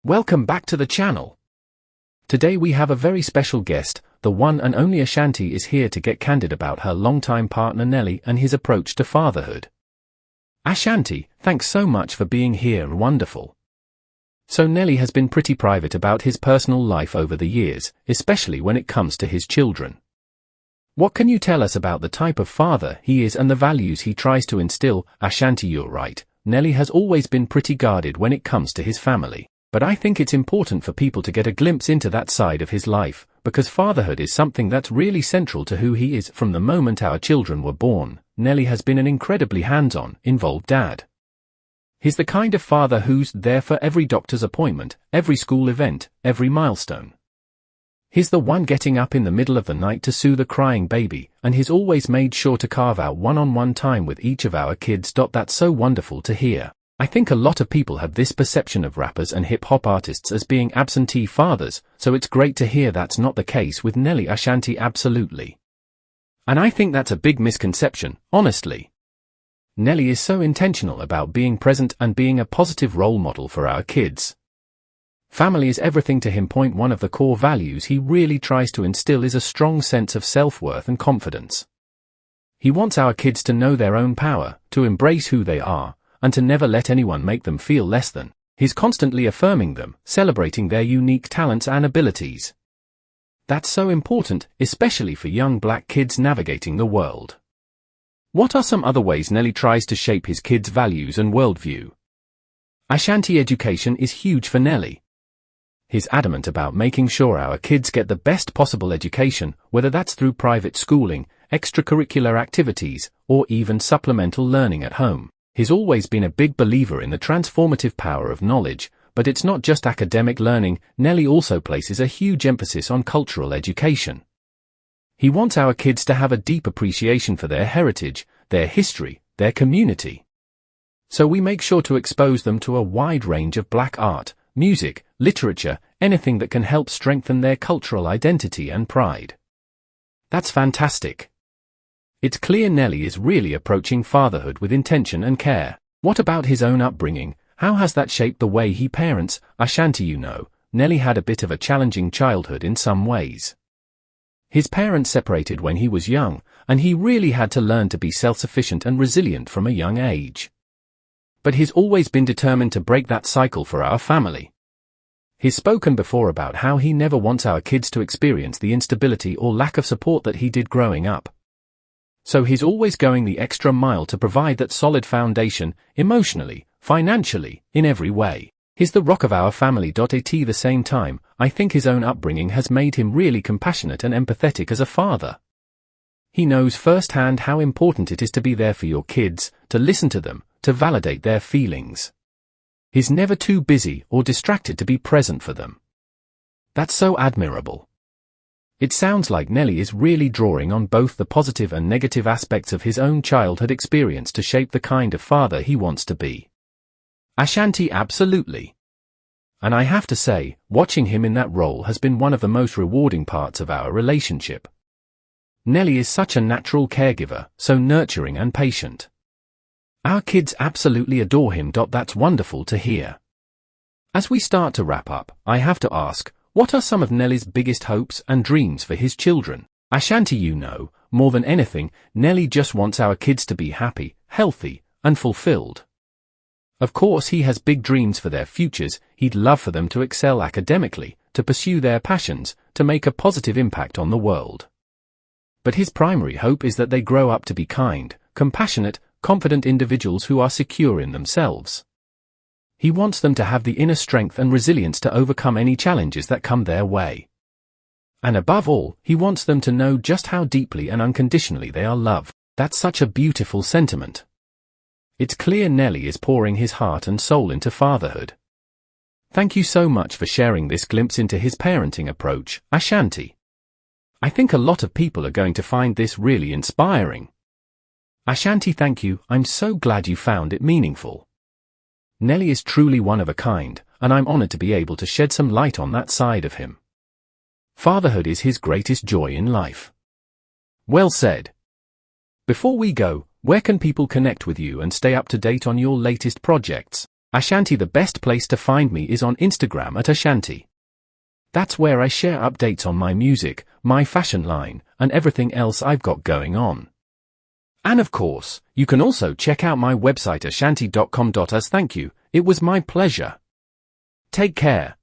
Welcome back to the channel. Today we have a very special guest. The one and only Ashanti is here to get candid about her longtime partner Nelly and his approach to fatherhood. Ashanti, thanks so much for being here.Wonderful. So Nelly has been pretty private about his personal life over the years, especially when it comes to his children. What can you tell us about the type of father he is and the values he tries to instill? Ashanti, you're right. Nelly has always been pretty guarded when it comes to his family. But I think it's important for people to get a glimpse into that side of his life, because fatherhood is something that's really central to who he is. From the moment our children were born, Nelly has been an incredibly hands-on, involved dad. He's the kind of father who's there for every doctor's appointment, every school event, every milestone. He's the one getting up in the middle of the night to soothe a crying baby, and he's always made sure to carve out one-on-one time with each of our kids. That's so wonderful to hear. I think a lot of people have this perception of rappers and hip-hop artists as being absentee fathers, so it's great to hear that's not the case with Nelly.Ashanti Absolutely. And I think that's a big misconception, honestly. Nelly is so intentional about being present and being a positive role model for our kids. Family is everything to him. One of the core values he really tries to instill is a strong sense of self-worth and confidence. He wants our kids to know their own power, to embrace who they are, and to never let anyone make them feel less than. He's constantly affirming them, celebrating their unique talents and abilities. That's so important, especially for young black kids navigating the world. What are some other ways Nelly tries to shape his kids' values and worldview? Ashanti Education is huge for Nelly. He's adamant about making sure our kids get the best possible education, whether that's through private schooling, extracurricular activities, or even supplemental learning at home. He's always been a big believer in the transformative power of knowledge, but it's not just academic learning. Nelly also places a huge emphasis on cultural education. He wants our kids to have a deep appreciation for their heritage, their history, their community. So we make sure to expose them to a wide range of black art, music, literature, anything that can help strengthen their cultural identity and pride. That's fantastic. It's clear Nelly is really approaching fatherhood with intention and care. What about his own upbringing? How has that shaped the way he parents? Ashanti, you know, Nelly had a bit of a challenging childhood in some ways. His parents separated when he was young, and he really had to learn to be self-sufficient and resilient from a young age. But he's always been determined to break that cycle for our family. He's spoken before about how he never wants our kids to experience the instability or lack of support that he did growing up. So he's always going the extra mile to provide that solid foundation, emotionally, financially, in every way. He's the rock of our family.At the same time, I think his own upbringing has made him really compassionate and empathetic as a father. He knows firsthand how important it is to be there for your kids, to listen to them, to validate their feelings. He's never too busy or distracted to be present for them. That's so admirable. It sounds like Nelly is really drawing on both the positive and negative aspects of his own childhood experience to shape the kind of father he wants to be. Ashanti Absolutely. And I have to say, watching him in that role has been one of the most rewarding parts of our relationship. Nelly is such a natural caregiver, so nurturing and patient. Our kids absolutely adore him. That's wonderful to hear. As we start to wrap up, I have to ask, what are some of Nelly's biggest hopes and dreams for his children? Ashanti, you know, more than anything, Nelly just wants our kids to be happy, healthy, and fulfilled. Of course he has big dreams for their futures. He'd love for them to excel academically, to pursue their passions, to make a positive impact on the world. But his primary hope is that they grow up to be kind, compassionate, confident individuals who are secure in themselves. He wants them to have the inner strength and resilience to overcome any challenges that come their way. And above all, he wants them to know just how deeply and unconditionally they are loved. That's such a beautiful sentiment. It's clear Nelly is pouring his heart and soul into fatherhood. Thank you so much for sharing this glimpse into his parenting approach, Ashanti. I think a lot of people are going to find this really inspiring. Ashanti, thank you. I'm so glad you found it meaningful. Nelly is truly one of a kind, and I'm honored to be able to shed some light on that side of him. Fatherhood is his greatest joy in life. Well said. Before we go, where can people connect with you and stay up to date on your latest projects? Ashanti, the best place to find me is on Instagram at Ashanti. That's where I share updates on my music, my fashion line, and everything else I've got going on. And of course, you can also check out my website ashanti.com.as. Thank you, it was my pleasure. Take care.